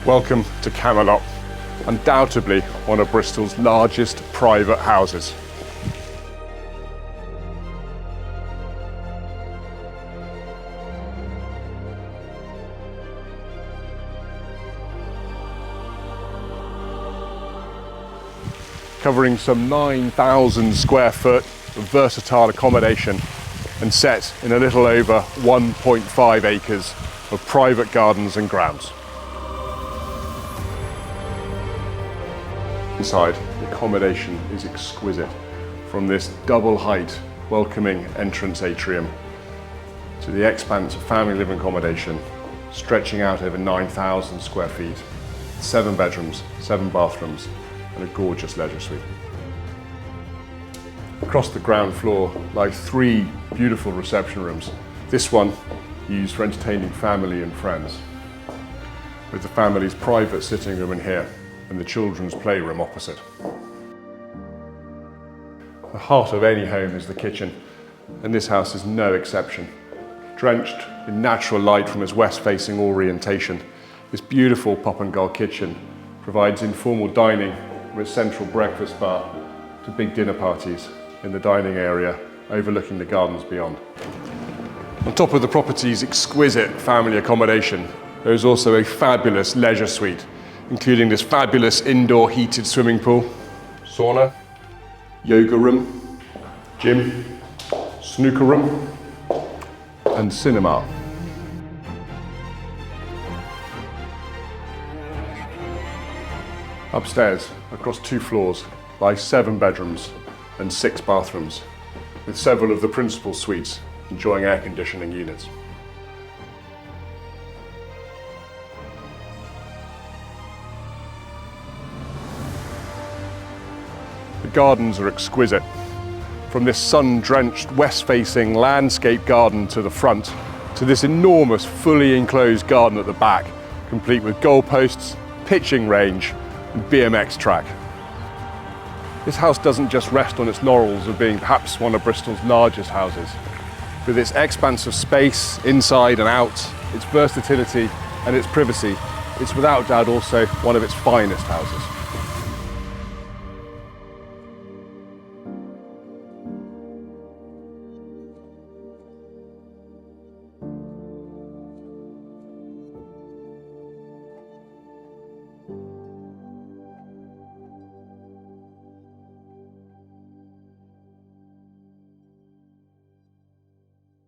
Welcome to Camelot, undoubtedly one of Bristol's largest private houses. Covering some 9,000 square foot of versatile accommodation and set in a little over 1.5 acres of private gardens and grounds. Inside, the accommodation is exquisite, from this double height, welcoming entrance atrium to the expanse of family living accommodation stretching out over 9,000 square feet, 7 bedrooms, 7 bathrooms, and a gorgeous leisure suite. Across the ground floor lie 3 beautiful reception rooms. This one used for entertaining family and friends, with the family's private sitting room in here and the children's playroom opposite. The heart of any home is the kitchen, and this house is no exception. Drenched in natural light from its west-facing orientation, this beautiful pop and gold kitchen provides informal dining with central breakfast bar to big dinner parties in the dining area overlooking the gardens beyond. On top of the property's exquisite family accommodation, there is also a fabulous leisure suite, including this fabulous indoor heated swimming pool, sauna, yoga room, gym, snooker room, and cinema. Upstairs, across 2 floors, lie 7 bedrooms and 6 bathrooms, with several of the principal suites enjoying air conditioning units. The gardens are exquisite. From this sun-drenched, west-facing landscape garden to the front, to this enormous, fully enclosed garden at the back, complete with goalposts, pitching range, and BMX track. This house doesn't just rest on its laurels of being perhaps one of Bristol's largest houses. With its expanse of space, inside and out, its versatility and its privacy, it's without doubt also one of its finest houses.